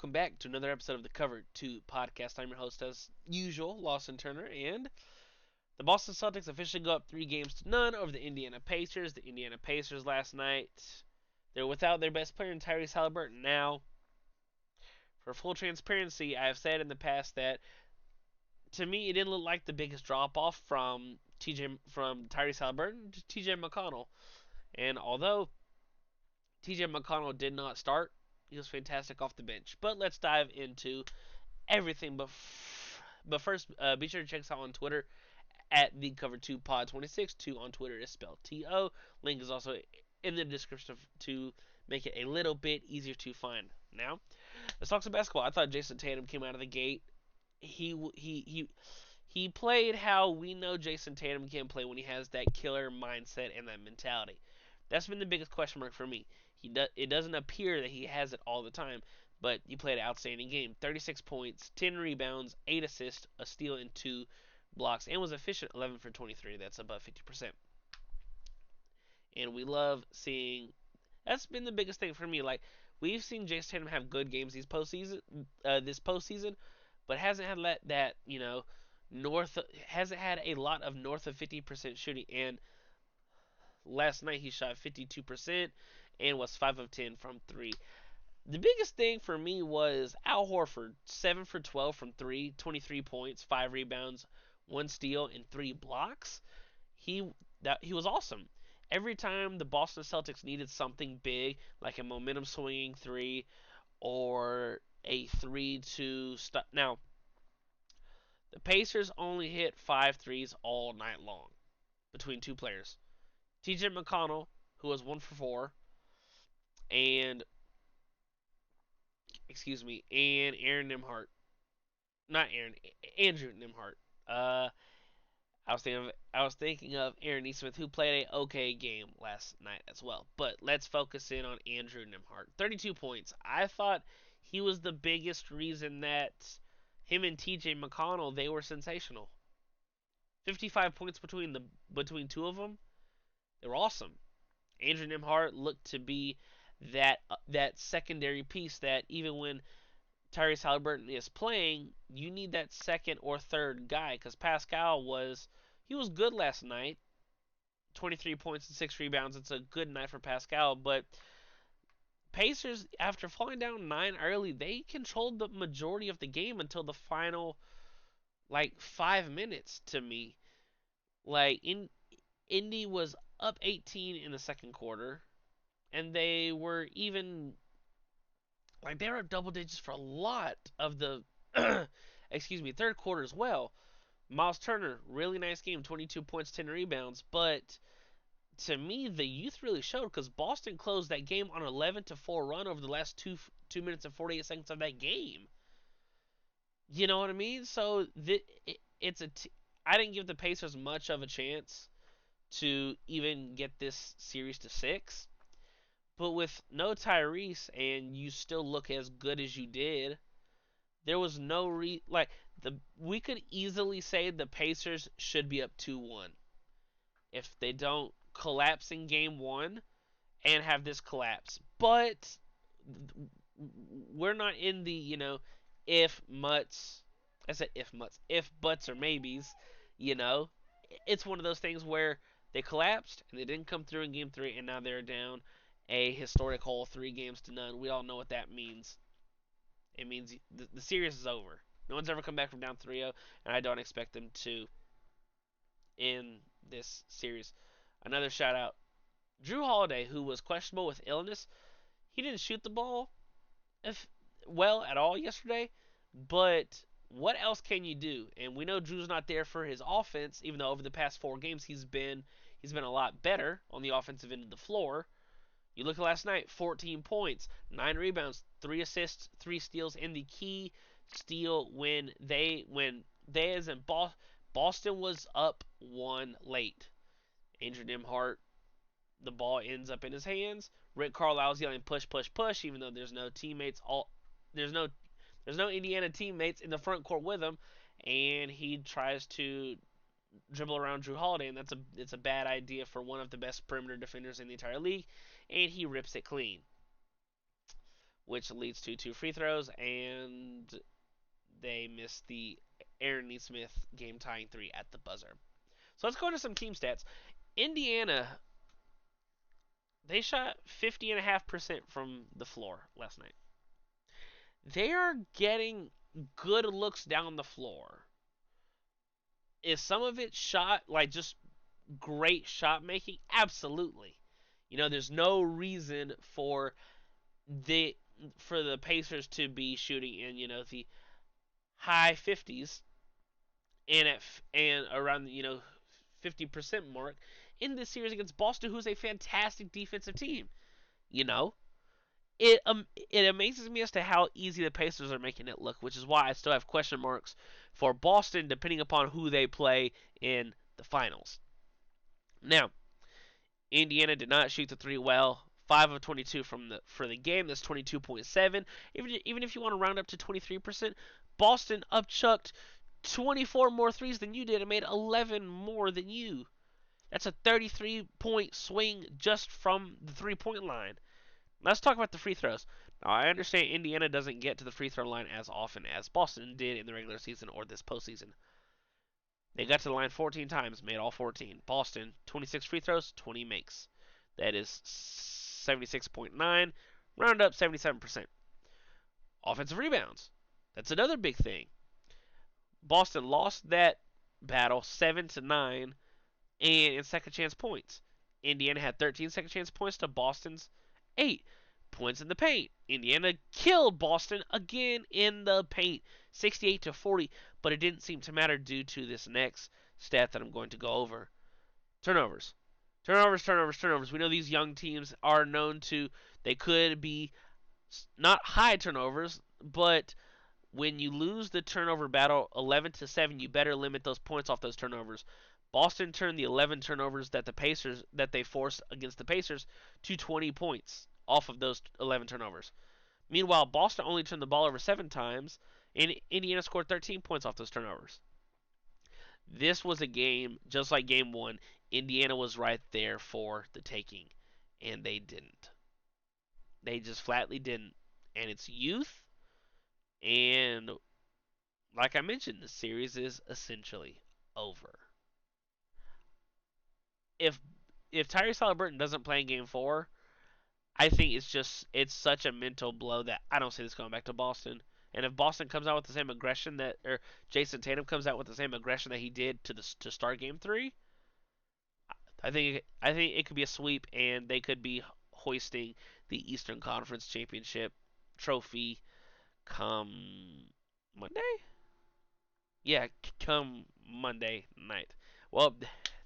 welcome back to another episode of the Cover 2 podcast. I'm your host, as usual, Lawson Turner, and the Boston Celtics officially go up 3-0 over the Indiana Pacers. The Indiana Pacers last night, they're without their best player in Tyrese Halliburton. Now, for full transparency, I have said in the past that to me it didn't look like the biggest drop off from Tyrese Halliburton to TJ McConnell. And although TJ McConnell did not start, he was fantastic off the bench. But let's dive into everything. But first, be sure to check us out on Twitter at the Cover 2 Pod 26. 2 on Twitter is spelled TO. Link is also in the description to make it a little bit easier to find. Now, let's talk some basketball. I thought Jason Tatum came out of the gate. He played how we know Jason Tatum can play when he has that killer mindset and that mentality. That's been the biggest question mark for me. It doesn't appear that he has it all the time, but he played an outstanding game. 36 points, 10 rebounds, 8 assists, a steal, and 2 blocks, and was efficient 11 for 23. That's above 50%. And we love seeing. That's been the biggest thing for me. Like we've seen Jason Tatum have good games this postseason, but hasn't had that north hasn't had a lot of north of 50% shooting. And last night he shot 52% and was 5 of 10 from 3. The biggest thing for me was Al Horford, 7 for 12 from 3, 23 points, 5 rebounds, 1 steal, and 3 blocks. He was awesome. Every time the Boston Celtics needed something big, like a momentum swinging 3 or a 3 to stop. Now, the Pacers only hit 5 threes all night long between two players. TJ McConnell, who was 1 for 4, and and Aaron Nimhart. Not Aaron, Andrew Nimhart. I was thinking of Aaron Neesmith, who played a okay game last night as well. But let's focus in on Andrew Nimhart. 32 points. I thought he was the biggest reason that him and T.J. McConnell, they were sensational. 55 points between two of them. They were awesome. Andrew Nimhart looked to be that secondary piece that even when Tyrese Halliburton is playing, you need that second or third guy because Pascal was good last night. 23 points and 6 rebounds. It's a good night for Pascal, but Pacers, after falling down 9 early, they controlled the majority of the game until the final 5 minutes to me. Indy was up 18 in the second quarter, and they were even they were up double digits for a lot of the third quarter as well. Miles Turner, really nice game, 22 points, 10 rebounds, but to me the youth really showed because Boston closed that game on an 11-4 run over the last 2 minutes and 48 seconds of that game. You know what I mean? So I didn't give the Pacers much of a chance to even get this series to 6. But with no Tyrese and you still look as good as you did, there was no we could easily say the Pacers should be up 2-1 if they don't collapse in game 1 and have this collapse. But we're not in the, if muts. I said if muts, if buts or maybes, you know. It's one of those things where they collapsed and they didn't come through in game 3 and now they're down a historical 3-0. We all know what that means. It means the series is over. No one's ever come back from down 3-0, and I don't expect them to in this series. Another shout out, Drew Holiday, who was questionable with illness. He didn't shoot the ball well at all yesterday, but what else can you do? And we know Drew's not there for his offense, even though over the past 4 games he's been a lot better on the offensive end of the floor. You look at last night, 14 points, 9 rebounds, 3 assists, 3 steals, and the key steal when Boston was up 1 late. Andrew Nimhart, the ball ends up in his hands. Rick Carlisle's yelling push, push, push, even though there's no teammates. There's no Indiana teammates in the front court with him, and he tries to dribble around Drew Holiday, and it's a bad idea for one of the best perimeter defenders in the entire league, and he rips it clean. which leads to 2 free throws, and they missed the Aaron Neesmith game tying three at the buzzer. So let's go into some team stats. Indiana, they shot 50.5% from the floor last night. They are getting good looks down the floor. Is some of it shot like just great shot making? Absolutely. There's no reason the for the Pacers to be shooting in the high 50s and around 50% mark in this series against Boston, who's a fantastic defensive team. You know, it amazes me as to how easy the Pacers are making it look, which is why I still have question marks for Boston, depending upon who they play in the finals. Now, Indiana did not shoot the three well. 5 of 22 for the game. That's 22.7. Even if you want to round up to 23%, Boston upchucked 24 more threes than you did and made 11 more than you. That's a 33-point swing just from the three-point line. Let's talk about the free throws. Now, I understand Indiana doesn't get to the free throw line as often as Boston did in the regular season or this postseason. They got to the line 14 times, made all 14. Boston, 26 free throws, 20 makes. That is 76.9, round up 77%. Offensive rebounds. That's another big thing. Boston lost that battle 7-9 and in second chance points. Indiana had 13 second chance points to Boston's 8 points in the paint. Indiana killed Boston again in the paint, 68-40, but it didn't seem to matter due to this next stat that I'm going to go over. Turnovers. Turnovers, turnovers, turnovers. We know these young teams are known to, they could be not high turnovers, but when you lose the turnover battle 11-7, you better limit those points off those turnovers. Boston turned the 11 turnovers that they forced against the Pacers to 20 points off of those 11 turnovers. Meanwhile, Boston only turned the ball over 7 times, and Indiana scored 13 points off those turnovers. This was a game just like game 1. Indiana was right there for the taking, and they didn't. They just flatly didn't. And it's youth, and like I mentioned, the series is essentially over. If Tyrese Halliburton doesn't play in Game 4, I think it's such a mental blow that I don't see this going back to Boston. And if Boston comes out with the same aggression or Jason Tatum comes out with the same aggression that he did to start Game 3, I think it could be a sweep, and they could be hoisting the Eastern Conference Championship trophy come Monday. Yeah, come Monday night. Well,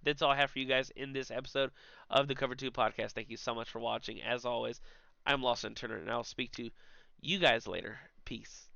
that's all I have for you guys in this episode of the Cover 2 podcast. Thank you so much for watching. As always, I'm Lawson Turner, and I'll speak to you guys later. Peace.